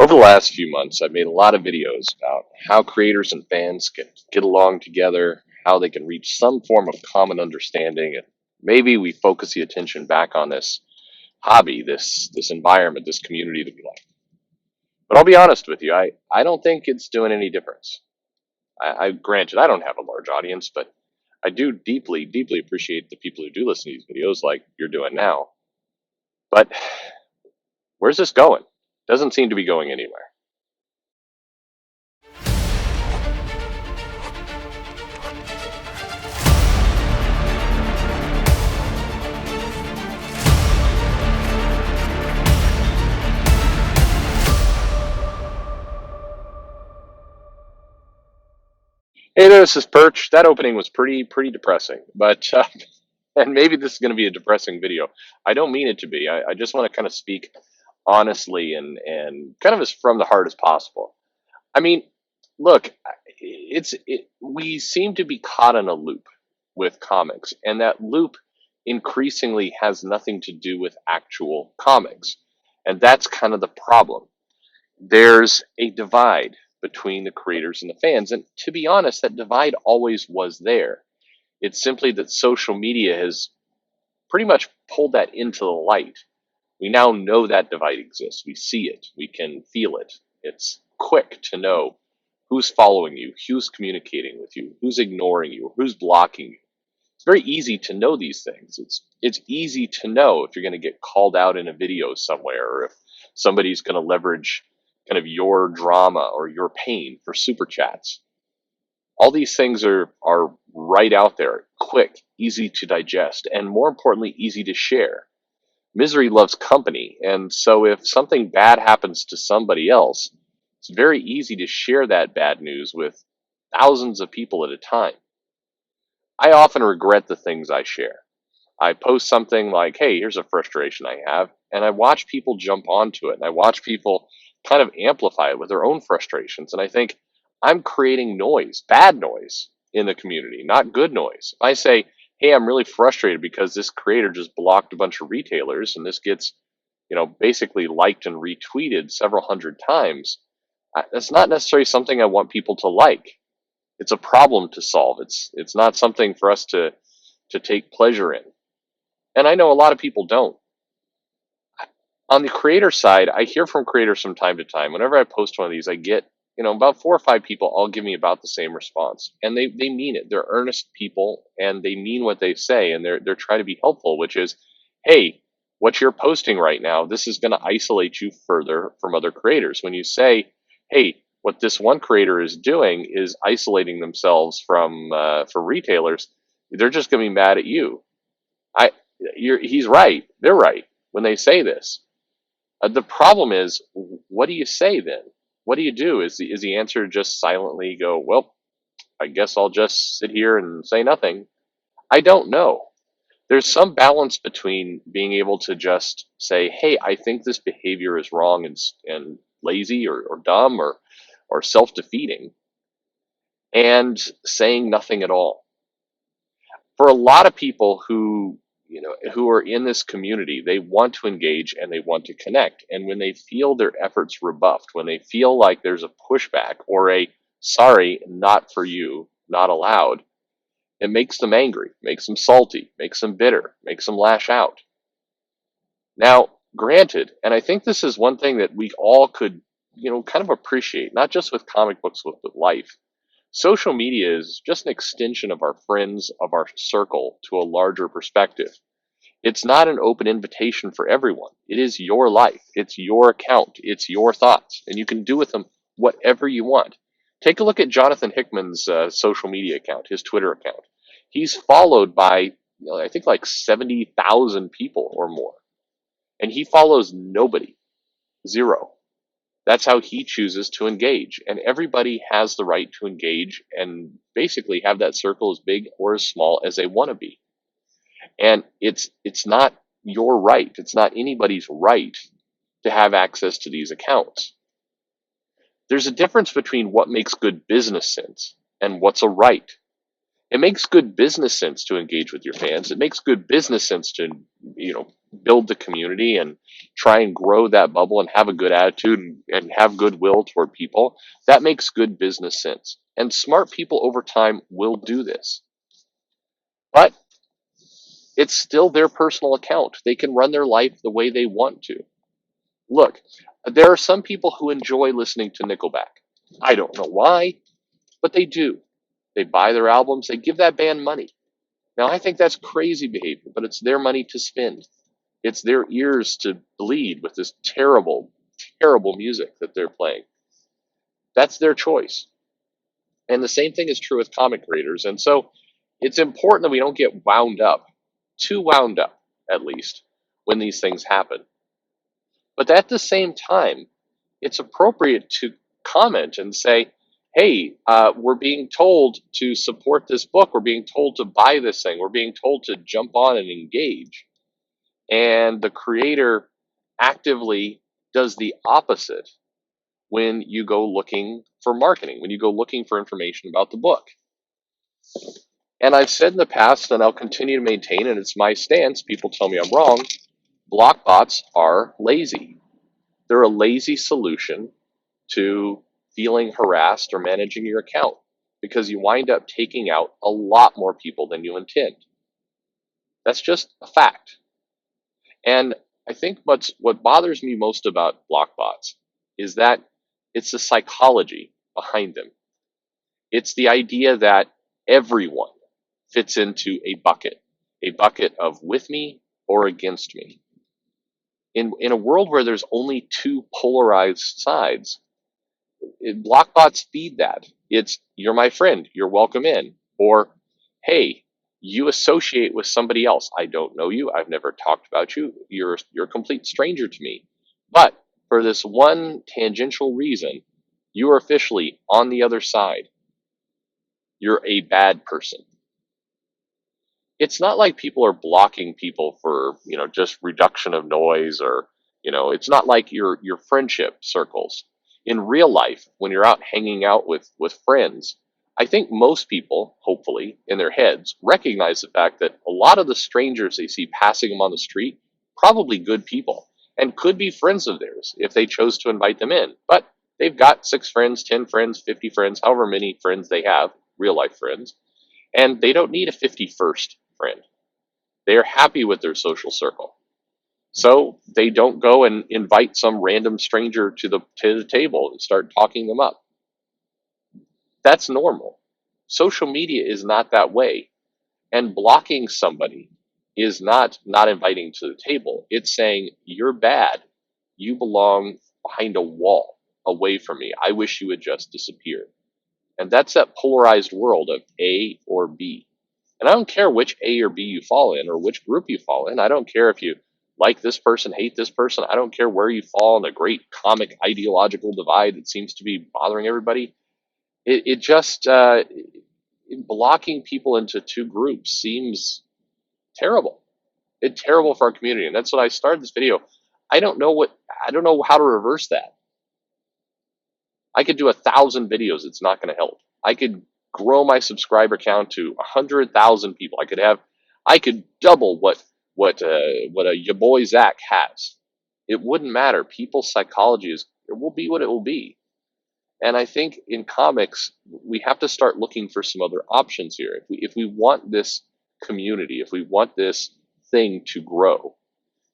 Over the last few months, I've made a lot of videos about how creators and fans can get along together, how they can reach some form of common understanding, and maybe we focus the attention back on this hobby, this environment, this community that we like. But I'll be honest with you, I don't think it's doing any difference. I granted I don't have a large audience, but I do deeply, deeply appreciate the people who do listen to these videos like you're doing now. But where's this going? Doesn't seem to be going anywhere. Hey there, this is Perch. That opening was pretty depressing, but and maybe this is going to be a depressing video. I don't mean it to be. I just want to kind of speak honestly and kind of as from the heart as possible. I mean, look, we seem to be caught in a loop with comics, and that loop increasingly has nothing to do with actual comics, and that's kind of the problem. There's a divide between the creators and the fans. And to be honest, that divide always was there. It's simply that social media has pretty much pulled that into the light. We now know that divide exists. We see it. We can feel it. It's quick to know who's following you, who's communicating with you, who's ignoring you, who's blocking you. It's very easy to know these things. It's easy to know if you're going to get called out in a video somewhere, or if somebody's going to leverage kind of your drama or your pain for super chats. All these things are right out there, quick, easy to digest, and more importantly, easy to share. Misery loves company, and so if something bad happens to somebody else, it's very easy to share that bad news with thousands of people at a time. I often regret the things I share. I post something like, hey, here's a frustration I have, and I watch people jump onto it, and I watch people kind of amplify it with their own frustrations, and I think I'm creating noise, bad noise in the community, not good noise. If I say, hey, I'm really frustrated because this creator just blocked a bunch of retailers, and this gets, basically liked and retweeted several hundred times, that's not necessarily something I want people to like. It's a problem to solve. It's not something for us to take pleasure in. And I know a lot of people don't. On the creator side, I hear from creators from time to time. Whenever I post one of these, I get, about 4 or 5 people all give me about the same response. And they mean it. They're earnest people and they mean what they say, and they're trying to be helpful, which is, hey, what you're posting right now, this is going to isolate you further from other creators. When you say, hey, what this one creator is doing is isolating themselves for retailers, they're just going to be mad at you. I he's right. They're right when they say this. The problem is, what do you say then? What do you do? Is the answer just silently go, well, I guess I'll just sit here and say nothing? I don't know. There's some balance between being able to just say, hey, I think this behavior is wrong and lazy or dumb or self-defeating, and saying nothing at all. For a lot of people who are in this community, they want to engage and they want to connect. And when they feel their efforts rebuffed, when they feel like there's a pushback or a sorry, not for you, not allowed, it makes them angry, makes them salty, makes them bitter, makes them lash out. Now, granted, and I think this is one thing that we all could, kind of appreciate, not just with comic books, with life. Social media is just an extension of our friends, of our circle to a larger perspective. It's not an open invitation for everyone. It is your life. It's your account. It's your thoughts. And you can do with them whatever you want. Take a look at Jonathan Hickman's social media account, his Twitter account. He's followed by, I think like 70,000 people or more. And he follows nobody, zero. That's how he chooses to engage. And everybody has the right to engage and basically have that circle as big or as small as they want to be. And it's not your right. It's not anybody's right to have access to these accounts. There's a difference between what makes good business sense and what's a right. It makes good business sense to engage with your fans. It makes good business sense to, build the community and try and grow that bubble and have a good attitude and have goodwill toward people, that makes good business sense. And smart people over time will do this. But it's still their personal account. They can run their life the way they want to. Look, there are some people who enjoy listening to Nickelback. I don't know why, but they do. They buy their albums, they give that band money. Now, I think that's crazy behavior, but it's their money to spend. It's their ears to bleed with this terrible, terrible music that they're playing. That's their choice. And the same thing is true with comic creators. And so it's important that we don't get wound up, too wound up, at least, when these things happen. But at the same time, it's appropriate to comment and say, hey, we're being told to support this book. We're being told to buy this thing. We're being told to jump on and engage. And the creator actively does the opposite when you go looking for marketing, when you go looking for information about the book. And I've said in the past, and I'll continue to maintain, and it's my stance, people tell me I'm wrong, block bots are lazy. They're a lazy solution to feeling harassed or managing your account because you wind up taking out a lot more people than you intend. That's just a fact. And I think what bothers me most about block bots is that it's the psychology behind them. It's the idea that everyone fits into a bucket of with me or against me. In a world where there's only two polarized sides, block bots feed that. It's you're my friend, you're welcome in, or hey, you associate with somebody else. I don't know you. I've never talked about you. You're a complete stranger to me. But for this one tangential reason, you are officially on the other side. You're a bad person. It's not like people are blocking people for, just reduction of noise or, it's not like your friendship circles. In real life, when you're out hanging out with friends, I think most people, hopefully, in their heads, recognize the fact that a lot of the strangers they see passing them on the street, probably good people, and could be friends of theirs if they chose to invite them in. But they've got 6 friends, 10 friends, 50 friends, however many friends they have, real life friends, and they don't need a 51st friend. They are happy with their social circle. So they don't go and invite some random stranger to the table and start talking them up. That's normal. Social media is not that way. And blocking somebody is not inviting to the table. It's saying, you're bad. You belong behind a wall away from me. I wish you would just disappear. And that's that polarized world of A or B. And I don't care which A or B you fall in or which group you fall in. I don't care if you like this person, hate this person. I don't care where you fall in the great comic ideological divide that seems to be bothering everybody. It just, blocking people into two groups seems terrible. It's terrible for our community. And that's what I started this video. I don't know how to reverse that. I could do 1,000 videos. It's not going to help. I could grow my subscriber count to 100,000 people. I could double what your boy Zach has. It wouldn't matter. People's psychology it will be what it will be. And I think in comics we have to start looking for some other options here. If we want this community, if we want this thing to grow.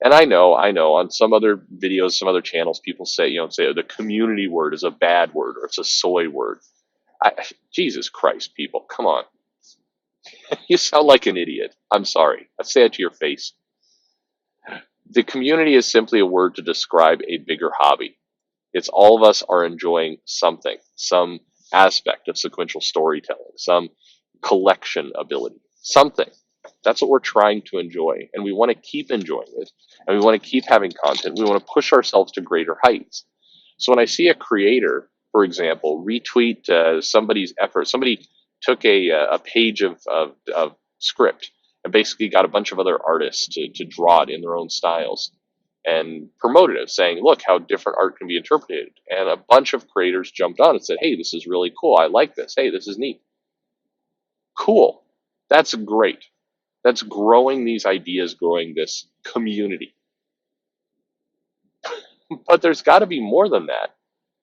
And I know on some other videos, some other channels, people say the community word is a bad word or it's a soy word. Jesus Christ, people, come on. You sound like an idiot. I'm sorry. I say it to your face. The community is simply a word to describe a bigger hobby. It's all of us are enjoying something, some aspect of sequential storytelling, some collection ability, something. That's what we're trying to enjoy, and we want to keep enjoying it, and we want to keep having content. We want to push ourselves to greater heights. So when I see a creator, for example, retweet somebody's effort, somebody took a page of script and basically got a bunch of other artists to draw it in their own styles and promoted it, saying, look how different art can be interpreted. And a bunch of creators jumped on and said, hey, this is really cool. I like this. Hey, this is neat. Cool. That's great. That's growing these ideas, growing this community. But there's got to be more than that.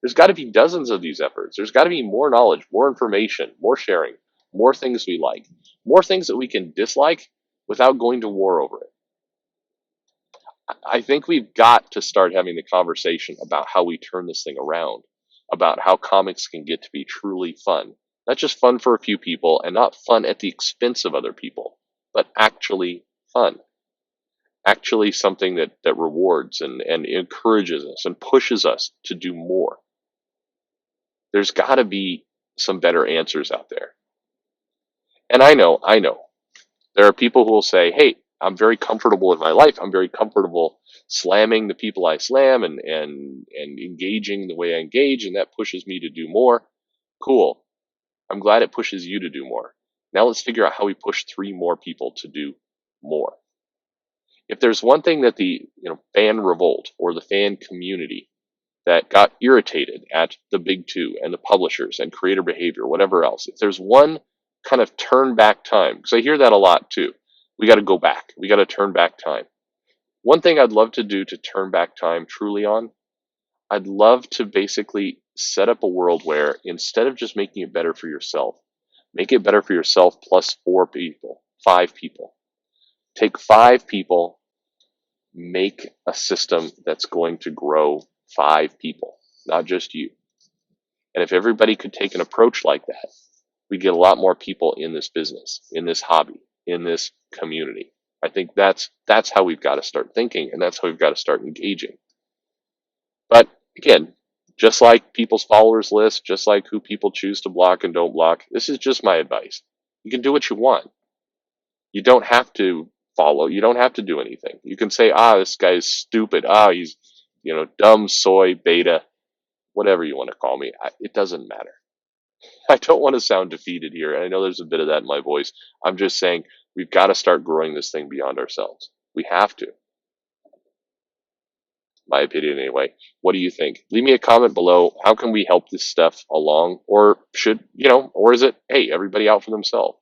There's got to be dozens of these efforts. There's got to be more knowledge, more information, more sharing, more things we like, more things that we can dislike without going to war over it. I think we've got to start having the conversation about how we turn this thing around, about how comics can get to be truly fun. Not just fun for a few people and not fun at the expense of other people, but actually fun. Actually something that rewards and encourages us and pushes us to do more. There's got to be some better answers out there. And I know, there are people who will say, hey, I'm very comfortable in my life. I'm very comfortable slamming the people I slam and engaging the way I engage, and that pushes me to do more. Cool. I'm glad it pushes you to do more. Now let's figure out how we push 3 more people to do more. If there's one thing that the fan revolt or the fan community that got irritated at the big two and the publishers and creator behavior, whatever else, if there's one kind of turn back time, because I hear that a lot too, we got to go back, we got to turn back time. One thing I'd love to do to turn back time truly on, I'd love to basically set up a world where instead of just making it better for yourself, make it better for yourself plus 4 people, 5 people. Take 5 people, make a system that's going to grow 5 people, not just you. And if everybody could take an approach like that, we get a lot more people in this business, in this hobby, in this community. I think that's how we've got to start thinking, and that's how we've got to start engaging. But again, just like people's followers list, just like who people choose to block and don't block, this is just my advice. You can do what you want. You don't have to follow. You don't have to do anything. You can say, this guy's stupid. He's, dumb soy beta, whatever you want to call me. It doesn't matter. I don't want to sound defeated here. And I know there's a bit of that in my voice. I'm just saying we've got to start growing this thing beyond ourselves. We have to. My opinion anyway. What do you think? Leave me a comment below. How can we help this stuff along? Or or is it, hey, everybody out for themselves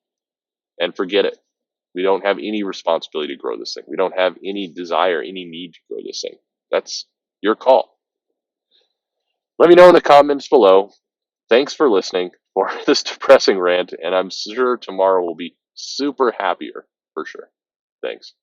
and forget it? We don't have any responsibility to grow this thing. We don't have any desire, any need to grow this thing. That's your call. Let me know in the comments below. Thanks for listening for this depressing rant, and I'm sure tomorrow will be super happier for sure. Thanks.